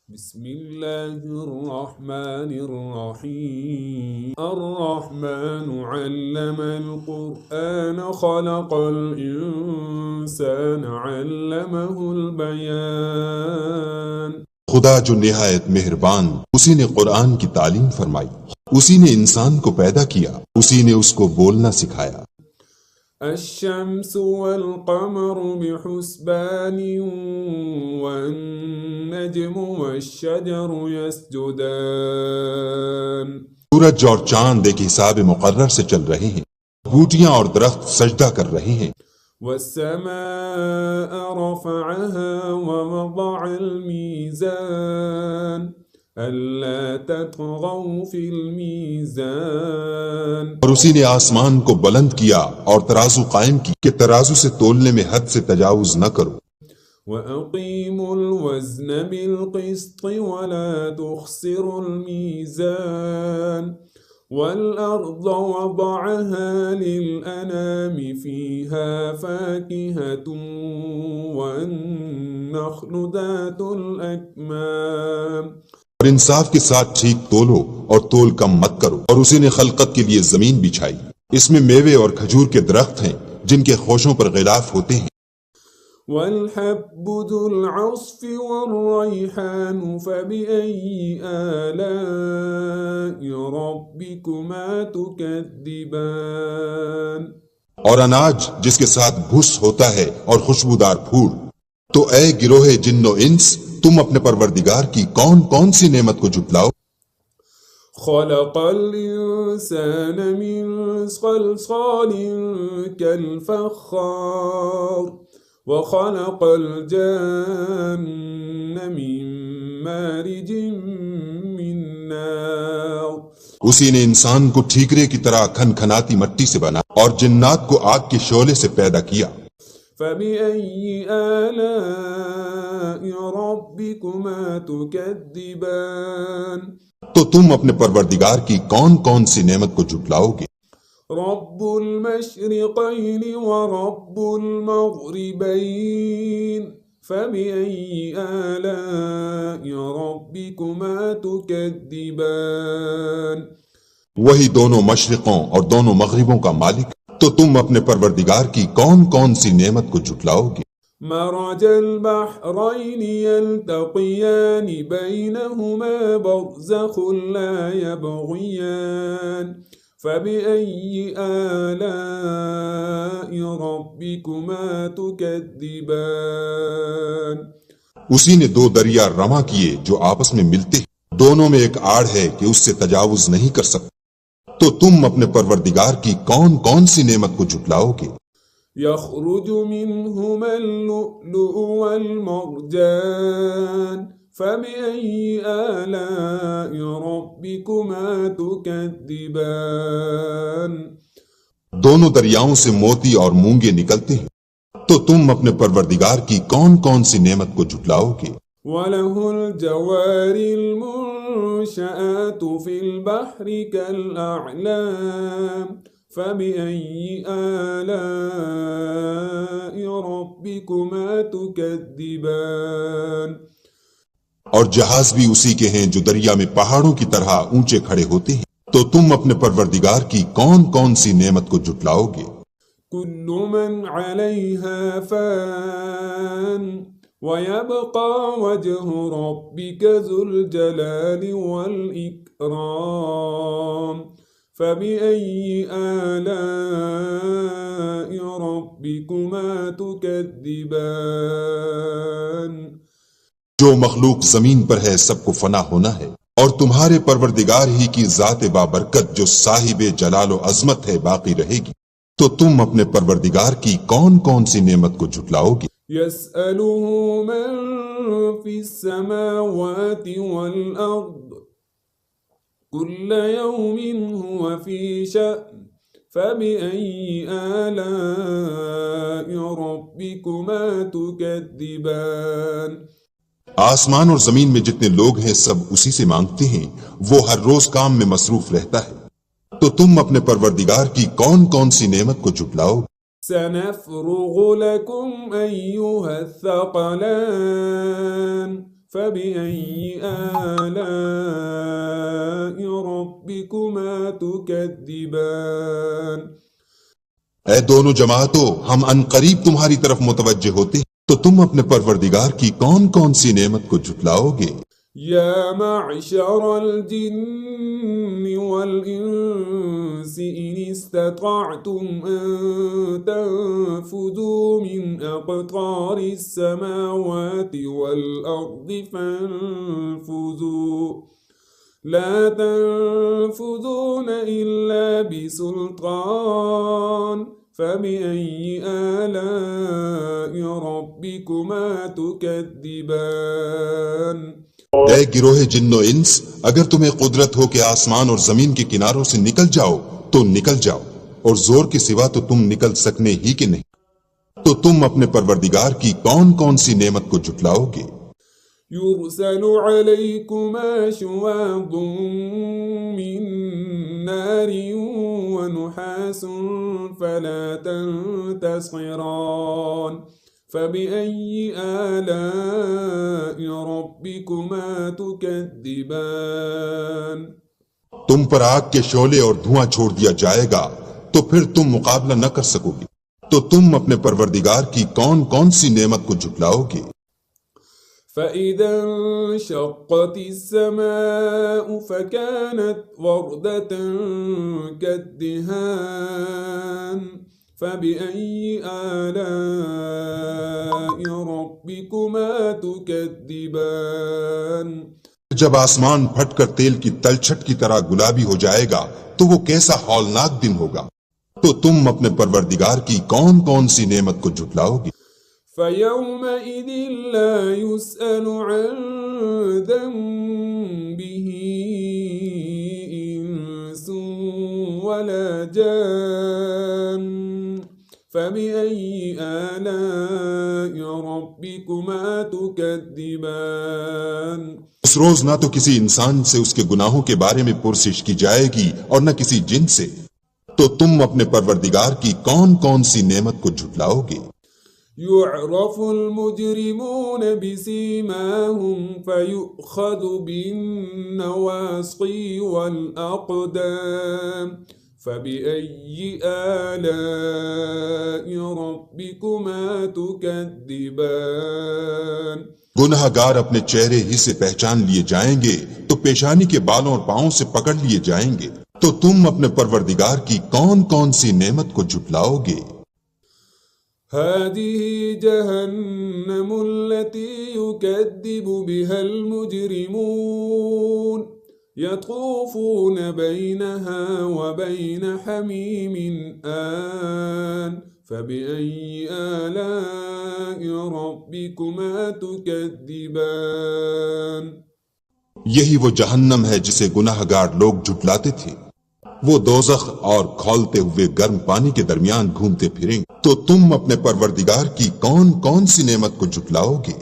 بسم الله الرحمن الرحيم الرحمن علم القرآن خلق الإنسان علمه البيان خدا جو نہایت مہربان، اسی نے قرآن کی تعلیم فرمائی، اسی نے انسان کو پیدا کیا، اسی نے اس کو بولنا سکھایا۔ الشمس والقمر بحسبان والنجم والشجر يسجدان سورج اور چاند ایک حساب مقرر سے چل رہے ہیں، بوٹیاں اور درخت سجدہ کر رہے ہیں۔ والسماء رفعها ووضع الميزان ألا تطغوا في الميزان اور اسی نے آسمان کو بلند کیا اور ترازو قائم کی کہ ترازو سے تولنے میں حد سے تجاوز نہ کرو۔ وأقيموا الوزن بالقسط ولا تخسروا الميزان والأرض وضعها للأنام فيها فاكهة والنخل ذات الأكمام اور انصاف کے ساتھ ٹھیک تولو اور تول کم مت کرو، اور اسی نے خلقت کے لیے زمین بچھائی، اس میں میوے اور کھجور کے درخت ہیں جن کے خوشوں پر غلاف ہوتے ہیں۔ والحب ذو العصف والريحان فبأي آلاء ربكما تكذبان اور اناج جس کے ساتھ بھس ہوتا ہے اور خوشبودار پھول، تو اے گروہ جن و انس، تم اپنے پروردگار کی کون کون سی نعمت کو جھٹلاؤ۔ خلق الإنسان من صلصال كالفخار وخلق الجن من مارج من نار اسی نے انسان کو ٹھیکرے کی طرح کھن کھناتی مٹی سے بنا اور جنات کو آگ کے شعلے سے پیدا کیا۔ فبأي آلاء ربكما تكذبان تو تم اپنے پروردگار کی کون کون سی نعمت کو جھٹلاؤ گے؟ رب المشرقين ورب المغربين فبأي آلاء ربكما تكذبان وہی دونوں مشرقوں اور دونوں مغربوں کا مالک، تو تم اپنے پروردگار کی کون کون سی نعمت کو جھٹلاؤ گے؟ مرج البحرين يلتقيان بينهما برزخ لا يبغيان فبأي آلاء ربكما تكذبان اسی نے دو دریا رواں کیے جو آپس میں ملتے ہیں، دونوں میں ایک آڑ ہے کہ اس سے تجاوز نہیں کر سکتے، تو تم اپنے پروردگار کی کون کون سی نعمت کو جھٹلاؤ گے؟ يخرج منهما اللؤلؤ والمرجان فبأي آلاء ربكما تكذبان دونوں دریاؤں سے موتی اور مونگے نکلتے ہیں، تو تم اپنے پروردگار کی کون کون سی نعمت کو جھٹلاؤ گے؟ وله الجوار المنشآت في البحر كالأعلام فبأي آلاء ربكما تكذبان اور جہاز بھی اسی کے ہیں جو دریا میں پہاڑوں کی طرح اونچے کھڑے ہوتے ہیں، تو تم اپنے پروردگار کی کون کون سی نعمت کو جھٹلاؤ گے؟ كل من عليها فان ويبقى وجه ربك ذو الجلال والإكرام فبأي آلاء ربكما تكذبان جو مخلوق زمین پر ہے سب کو فنا ہونا ہے، اور تمہارے پروردگار ہی کی ذات بابرکت جو صاحب جلال و عظمت ہے باقی رہے گی، تو تم اپنے پروردگار کی کون کون سی نعمت کو جھٹلاؤ گے؟ يسأله من في السماوات والأرض كل يوم هو في شأن فبأي آلاء ربكما تكذبان آسمان اور زمین میں جتنے لوگ ہیں سب اسی سے مانگتے ہیں، وہ ہر روز کام میں مصروف رہتا ہے، تو تم اپنے پروردگار کی کون کون سی نعمت کو جھٹلاؤ؟ سنفرغ لكم أيها الثقلان فبأي آلاء ربكما تكذبان اے دونوں جماعتوں، ہم ان قریب تمہاری طرف متوجہ ہوتے ہیں، تو تم اپنے پروردگار کی کون کون سی نعمت کو جھٹلاؤ گے؟ يا معشر الجن والإنس إن استطعتم أن تنفذوا من أقطار السماوات والأرض فانفذوا لا تنفذون إلا بسلطان فبأي آلاء ربكما تكذبان اے گروہ جن و انس، اگر تمہیں قدرت ہو کہ آسمان اور زمین کے کناروں سے نکل جاؤ تو نکل جاؤ، اور زور کے سوا تو تم نکل سکنے ہی کہ نہیں، تو تم اپنے پروردگار کی کون کون سی نعمت کو جھٹلاؤ گے؟ يرسل عليكما شواظ من نار ونحاس فلا تنتصران فبأي آلاء ربكما تكذبان تم پر آگ کے شعلے اور دھواں چھوڑ دیا جائے گا تو پھر تم مقابلہ نہ کر سکو گے، تو تم اپنے پروردگار کی کون کون سی نعمت کو جھٹلاؤ گے؟ فإذا انشقت السماء فكانت وردة كالدهان فبأي آلاء ربكما تكذبان جب آسمان پھٹ کر تیل کی تلچھٹ کی طرح گلابی ہو جائے گا تو وہ کیسا ہولناک دن ہوگا، تو تم اپنے پروردگار کی کون کون سی نعمت کو جھٹلاؤ گے؟ فيومئذ لا يسأل عن ذنبه إنس ولا جان فبأي آلاء ربكما تكذبان اس روز نہ تو کسی انسان سے اس کے گناہوں کے بارے میں پرسش کی جائے گی اور نہ کسی جن سے، تو تم اپنے پروردگار کی کون کون سی نعمت کو جھٹلاؤ گے؟ يعرف المجرمون بسيماهم فيؤخذ بالنواصي والأقدام فبأي آلاء ربكما تكذبان گنہگار اپنے چہرے ہی سے پہچان لیے جائیں گے تو پیشانی کے بالوں اور پاؤں سے پکڑ لیے جائیں گے، تو تم اپنے پروردگار کی کون کون سی نعمت کو جھٹلاؤ گے؟ هذه جهنم التي يكذب بها المجرمون يطوفون بينها وبين حميم آن فبأي آلاء ربكما تكذبان یہی وہ جہنم ہے جسے گناہگار لوگ جھٹلاتے تھے، وہ دوزخ اور کھولتے ہوئے گرم پانی کے درمیان گھومتے پھریں، تو تم اپنے پروردگار کی کون کون سی نعمت کو جھٹلاؤ گے؟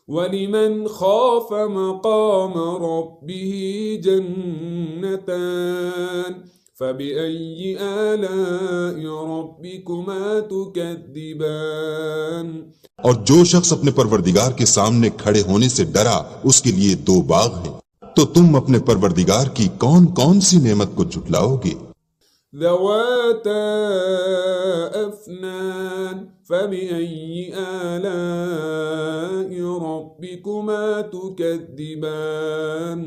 وَلِمَنْ خَافَ مَقَامَ رَبِّهِ جَنَّتَانِ فَبِأَيِّ آلَاءِ رَبِّكُمَا تُكَذِّبَانِ اور جو شخص اپنے پروردگار کے سامنے کھڑے ہونے سے ڈرا، اس کے لیے دو باغ ہیں، تو تم اپنے پروردگار کی کون کون سی نعمت کو جھٹلاؤ گے؟ ذواتا أفنان فبأي آلاء ربكما تكذبان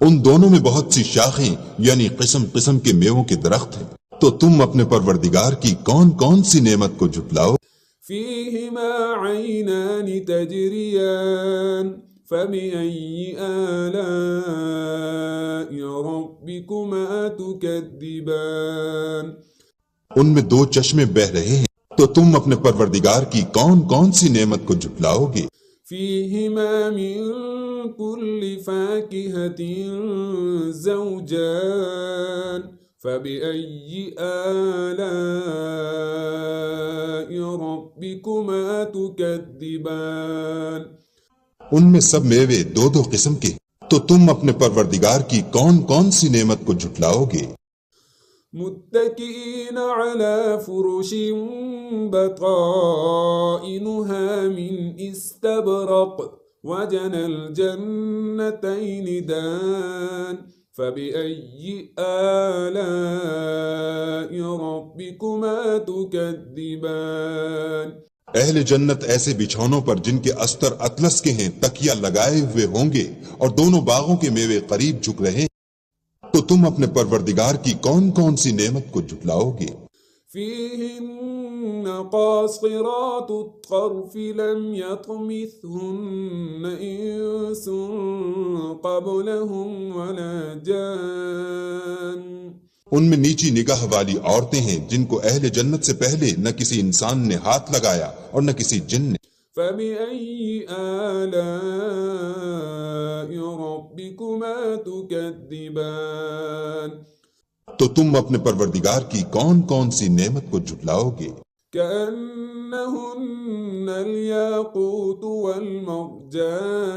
ان دونوں میں بہت سی شاخیں یعنی قسم قسم کے میووں کے درخت ہیں، تو تم اپنے پروردگار کی کون کون سی نعمت کو جھٹلاؤ؟ فيهما عينان تجريان فبأي آلاء ربكما تكذبان ان میں دو چشمے بہہ رہے ہیں، تو تم اپنے پروردگار کی کون کون سی نعمت کو جھٹلاؤ گے؟ فيهما من كل فاكهة زوجان فبأي آلاء ربكما تكذبان ان میں سب میوے دو دو قسم کے، تو تم اپنے پروردگار کی کون کون سی نعمت کو جھٹلاؤ گے؟ متكئين على فرش بطائنها من استبرق وجنى الجنتين دان فبأي آلاء ربكما تكذبان اہل جنت ایسے بچھونوں پر جن کے استر اطلس کے ہیں تکیہ لگائے ہوئے ہوں گے اور دونوں باغوں کے میوے قریب جھک رہے ہیں، تو تم اپنے پروردگار کی کون کون سی نعمت کو جھٹلاؤ گے؟ فيهن قاصرات الطرف لم يطمثهن إنس قبلهم ولا جان ان میں نیچی نگاہ والی عورتیں ہیں جن کو اہل جنت سے پہلے نہ کسی انسان نے ہاتھ لگایا اور نہ کسی جن نے۔ فبأي آلاء ربكما تكذبان تو تم اپنے پروردگار کی کون کون سی نعمت کو جھٹلاؤ گے؟ كأنهن الياقوت والمرجان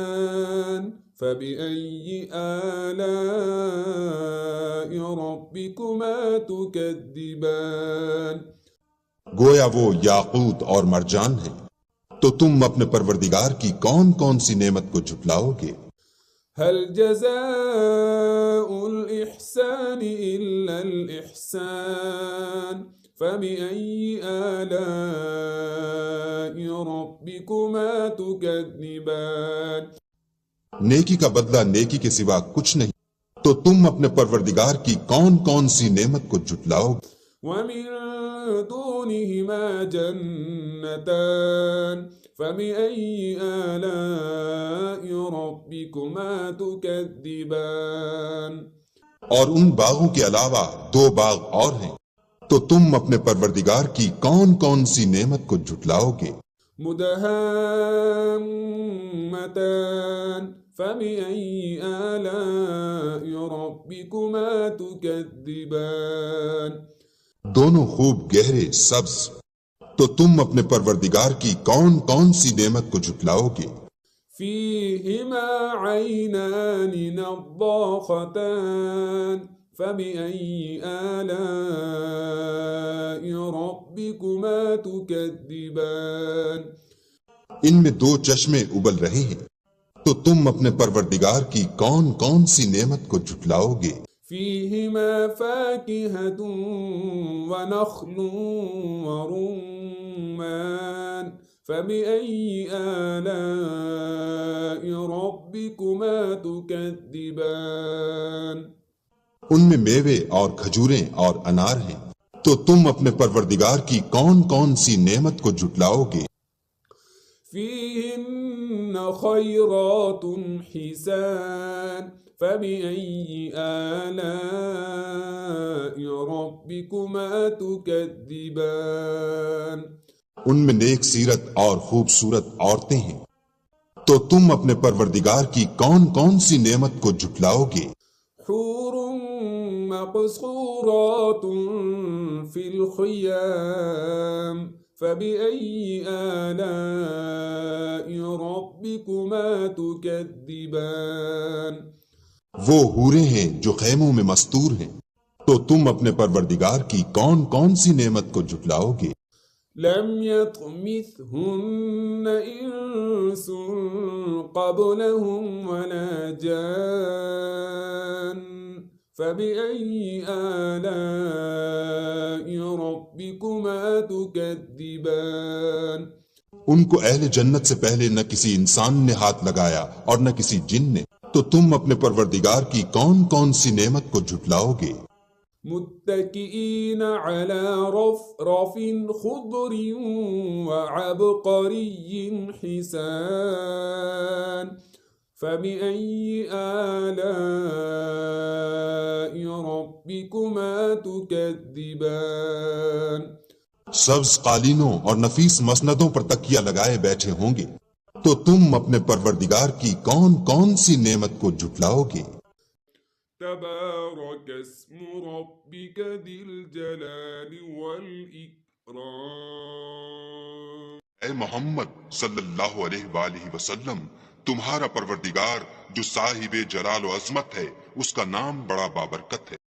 فبأي آلاء ربكما تكذبان گویا وہ یاقوت اور مرجان ہیں، تو تم اپنے پروردگار کی کون کون سی نعمت کو جھٹلاؤ گے؟ هل جزاء الإحسان إلا الإحسان فبأي آلاء ربكما تكذبان نیکی کا بدلہ نیکی کے سوا کچھ نہیں، تو تم اپنے پروردگار کی کون کون سی نعمت کو جھٹلاؤ گے؟ ومن دونهما جنتان فبأي آلاء ربكما تكذبان اور ان باغوں کے علاوہ دو باغ اور ہیں، تو تم اپنے پروردگار کی کون کون سی نعمت کو جھٹلاؤ گے؟ مدهامتان فبأي آلاء ربكما تكذبان دونوں خوب گہرے سبز، تو تم اپنے پروردگار کی کون کون سی نعمت کو جھٹلاؤ گے؟ فيهما عينان نضاختان فبأي آلاء ربكما تكذبان ان میں دو چشمے ابل رہے ہیں، تو تم اپنے پروردگار کی کون کون سی نعمت کو جھٹلاؤ گے؟ فيهما فاكهة ونخل ورمان فبأي آلاء ربكما تكذبان ان میں میوے اور کھجوریں اور انار ہیں، تو تم اپنے پروردگار کی کون کون سی نعمت کو جھٹلاؤ گے؟ فيهن خيرات حسان فبأي آلاء ربكما تكذبان ان میں نیک سیرت اور خوبصورت عورتیں ہیں، تو تم اپنے پروردگار کی کون کون سی نعمت کو جھٹلاؤ گے؟ حور مقصورات في الخيام فبأي آلاء ربكما تكذبان وہ حوریں ہیں جو خیموں میں مستور ہیں، تو تم اپنے پروردگار کی کون کون سی نعمت کو جھٹلاؤ گے؟ لم يطمثهن إنس قبلهم ولا جان فبأي آلاء ربكما تكذبان ان کو اہل جنت سے پہلے نہ کسی انسان نے ہاتھ لگایا اور نہ کسی جن نے، تو تم اپنے پروردگار کی کون کون سی نعمت کو جھٹلاؤ گے؟ متكئين على رفرف خضر وعبقري حسان فبأي آلاء ربكما تكذبان سبز قالینوں اور نفیس مسندوں پر تکیہ لگائے بیٹھے ہوں گے، تو تم اپنے پروردگار کی کون کون سی نعمت کو جھٹلاؤ گے؟ تبارك اسم ربك ذي الجلال والإكرام اے محمد صلی اللہ علیہ وآلہ وسلم، تمہارا پروردگار جو صاحب جلال و عظمت ہے، اس کا نام بڑا بابرکت ہے۔